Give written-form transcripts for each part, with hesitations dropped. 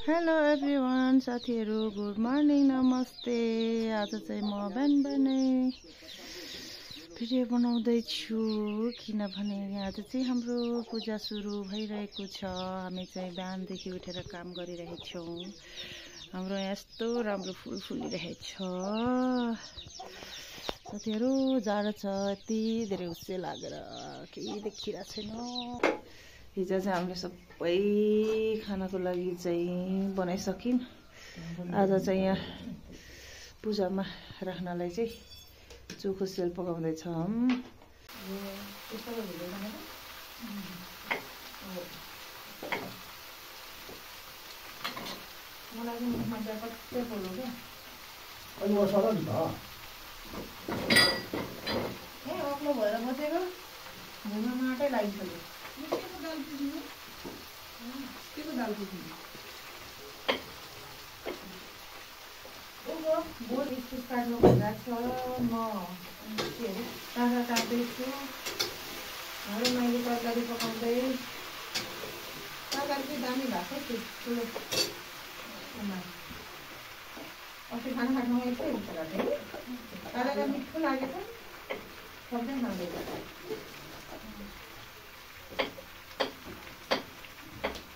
Hello everyone साथीहरु, good morning, नमस्ते। आज चाहिँ म बिहानै भिडियो बनाउँदैछु किनभने आज चाहिँ हाम्रो पूजा सुरु भइरहेको छ। हामी चाहिँ बिहानदेखि उठेर काम गरिरहेछौँ। हाम्रो यस्तो राम्रो फुल फुलिरहेछ साथीहरु। जाडो छ, यति धेरै उस्से लागेर केही देखिरहेको छैन। हिजो चाहिँ हामीले सबै खानाको लागि चाहिँ बनाइसक्यौँ। आज चाहिँ यहाँ पूजामा राख्नलाई चाहिँ चोखो सेल पकाउँदैछौँ। अग्लो भएर बसेको भुइँमा माटै लागिसक्यो। बोट इस्कुस काट्नु भइरहेको छ। म काँक्रा काट्दैछु। मैले तरकारी पकाउँदै। तरकारी चाहिँ दामी भएको थियो ठुलो। अस्ति खाना खानु यस्तै हुन्छ है। कालेर मिठो लागेको सब्जी खाँदैछ।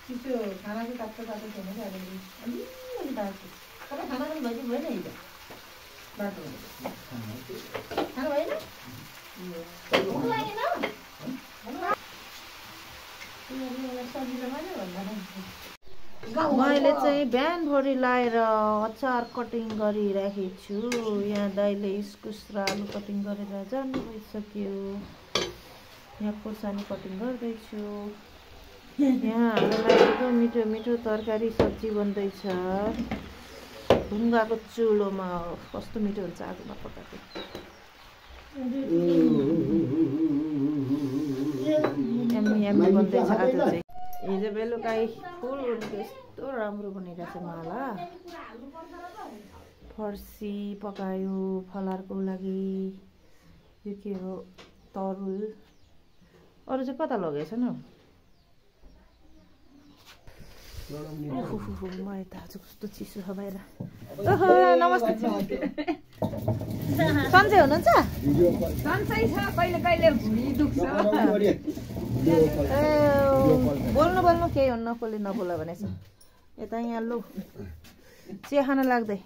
चिसो खाना चाहिँ तातो तातो छैन कि अलिअलि तातो। तपाईँ खाना खानु भयो कि भएन हिजो? बाटो खानु भएन? भोक लागेन? मैले चाहिँ बिहानभरि लाएर अचार कटिङ गरिराखेको छु। यहाँ दाइले इस्कुस र आलु कटिङ गरेर जानु भइसक्यो। यहाँ खोर्सानी कटिङ गर्दैछु। यहाँ हाम्रो लागेको मिठो मिठो तरकारी सब्जी बन्दैछ। ढुङ्गाको चुलोमा कस्तो मिठो हुन्छ आगोमा पकाएको। यम्मी बन्दैछ आज चाहिँ। हिजो बेलुका फुल यस्तो राम्रो बनिरहेछ माला। फर्सी पकायो फलारको लागि। यो के हो? तरुल। अरू चाहिँ कता लगेछन् हौ? म यता आज कस्तो चिसो छ बाहिर। नमस्ते। सन्चै हुनुहुन्छ? सन्चै छ, कहिले कहिले भुँडी दुख्छ। बोल्नु बोल्नु केही हुन्न, कसले नबोला भनेछ। यता यहाँ लु चिया खान लाग्दै।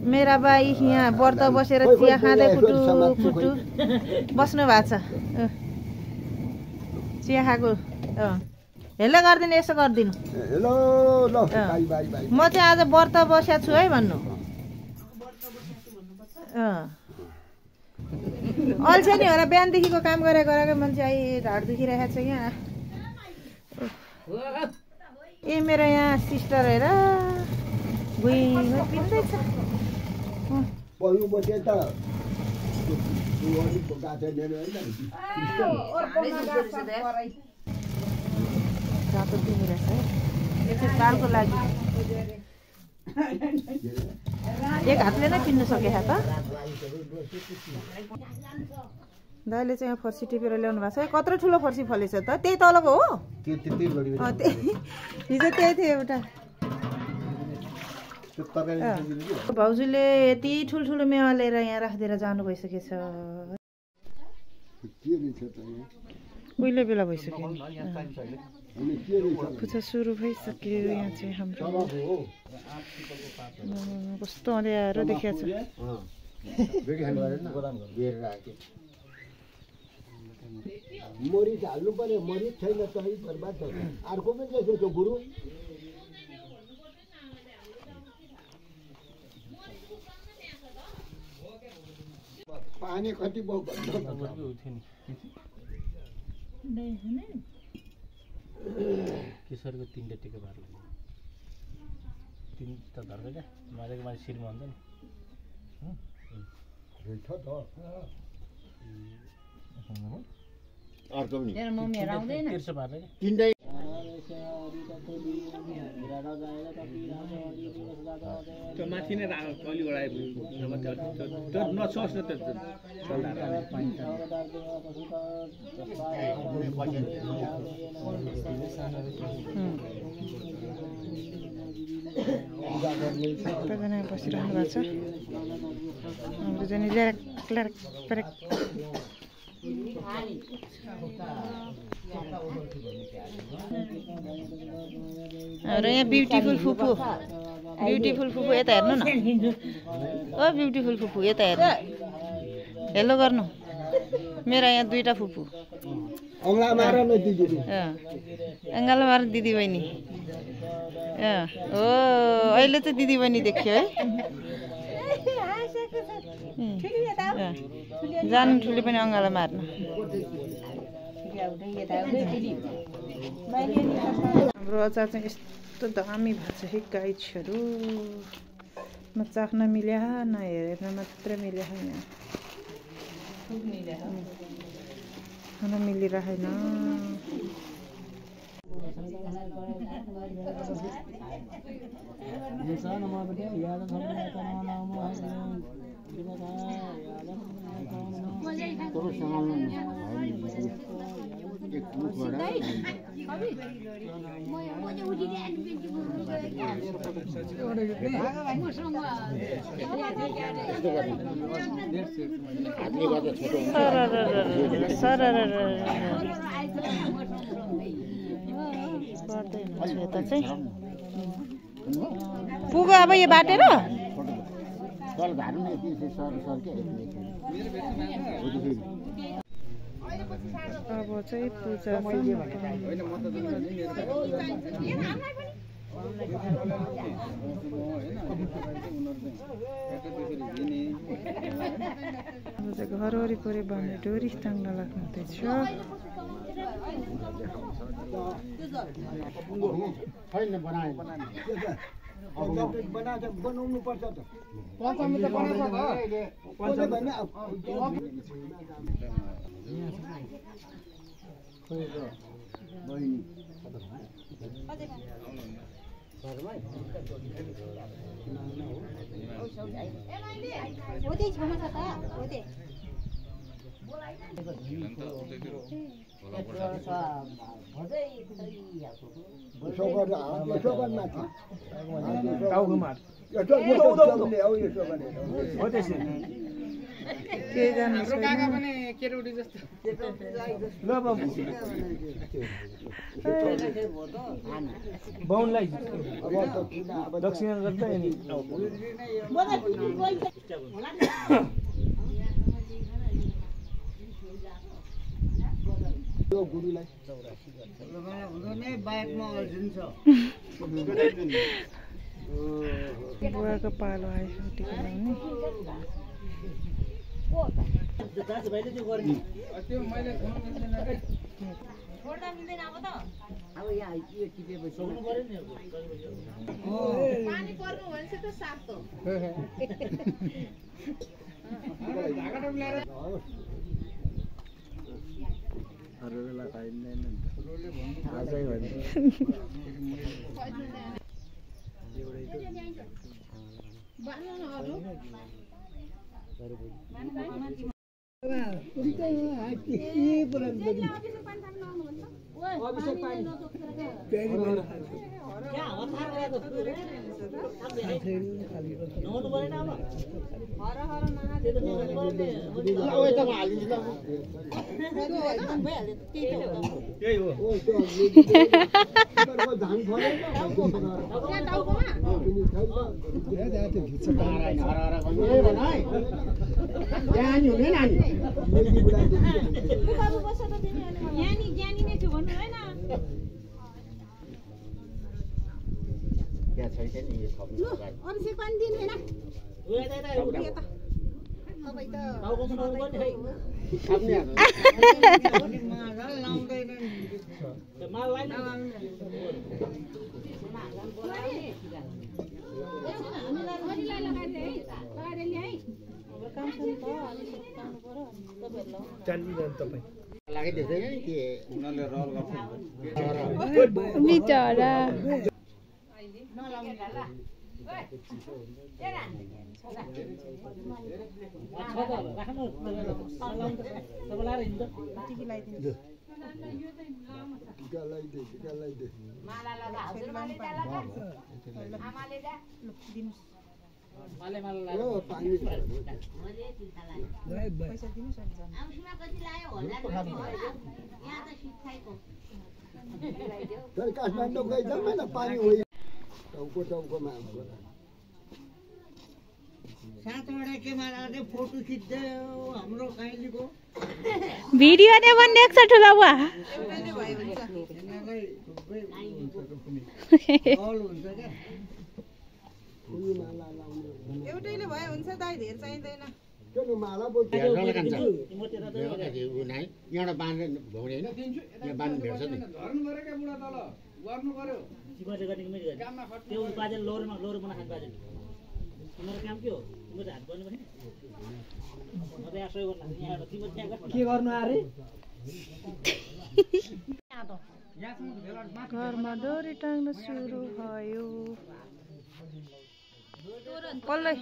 मेरा बाई यहाँ व्रत बसेर चिया खाँदै कुटु कुटु बस्नु भएको छ। चिया खाएको हेलो गरिदिनु, यसो गरिदिनु। म चाहिँ आज व्रत बसेको छु है भन्नु। अल्छे नि हो र, बिहानदेखिको काम गरेको मान्छे आई ढाड दुखिरहेको छ यहाँ। ए मेरो यहाँ सिस्टर हेर भुइँमा पिन्दैछ। रातो पिनिरहेछ है। यो चाहिँ कालको लागि एक हातले नै पिन्नु सकेछ त। दाइले चाहिँ फर्सी टिपेर ल्याउनु भएको छ। कत्रो ठुलो फर्सी फलेछ त? त्यही तलको हो? हिजो त्यही थियो एउटा। भाउजूले यति ठुल्ठुलो मेवा लिएर यहाँ राखिदिएर जानु भइसकेछ। उहिले बेला भइसक्यो। पूजा सुरु भइसक्यो। यहाँ चाहिँ हाम्रो कस्तो अँध्यारो देखिएको छ। मरिच हाल्नु पर्यो। मरिच छैन त बर्बाद छ। अर्को पनि रहेछ गुरु। पानी कति किशोरको 3 टिका बार लाग्यो। 3 त धर्को क्या मारेको मान्छे शिरमा हुन्छ नि। अर्को पनि मम्मीहरू आउँदैन। तिर्सो बार तिनटै त्यो माथि नै राख अलि बढाए नछोस् न त्यो सबैजना बसिरहनु भएको छ हाम्रो चाहिँ ल्याक ल्याक प्याक र यहाँ ब्युटिफुल फुपू यता हेर्नु न ओ ब्युटिफुल फुपू यता हेर्नु हेलो गर्नु मेरा यहाँ दुईटा फुपू अङ्गाला मार न दिदी अङ्गाला मार दिदी बहिनी ओ अहिले चाहिँ दिदी बहिनी देखियो है जानु ठुली पनि अङ्गाला मार्नु हाम्रो अचार चाहिँ यस्तो दामी भएको छ है गाइछहरू न चाख्न मिल्या न हेरेर मात्रै मिल्या यहाँ खान मिलिरहेन पुग्यो अब यो बाटेर अब चाहिँ पूजा घर वरिपरि बाँड्ने डोरी टाङ्न लाग्नुहुँदैछ बनाउनु पर्छ त बाहुनलाई दक्षिणा गर्दा नि बुवाको पालो आएछ टिका लाउने टिका लगाइदे टिका लगाइदे माला लगा हजुरबाले जा लगा आमाले जा यो पानी तर काठमाडौँ गई जाऊँ न पानी हो टाउकोमा हाम्रो सातवटा क्यामेराले फोटो खिच्दै हाम्रो काइलीको भिडियो नै बनिएको छ ठुला बुवा एउटैले भयो हुन्छ दाइ धेर चाहिँदैन किन माला बोक्यो एउटा बाँधेर भौडे होइन यहाँ बाँध्नु भेट्छ नि त्यो बाजे लोरमा खानु बाजे मेरो काम के हो तिम्रो हात बन्नु भने म त यहाँ सही गर्न यहाँ तिम्रो त्यहाँ के गर्नु आरे घरमा डोरी टाङ्न सुरु भयो कसलाई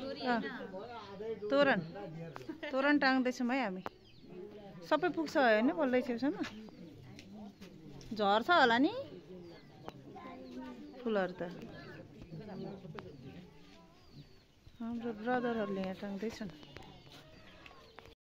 तोरण टाङ्दैछौँ है हामी सबै पुग्छ होइन कसलाई छेउसम्म झर्छ होला नि फुलहरू त हाम्रो ब्रदरहरूले यहाँ टाङ्दैछन्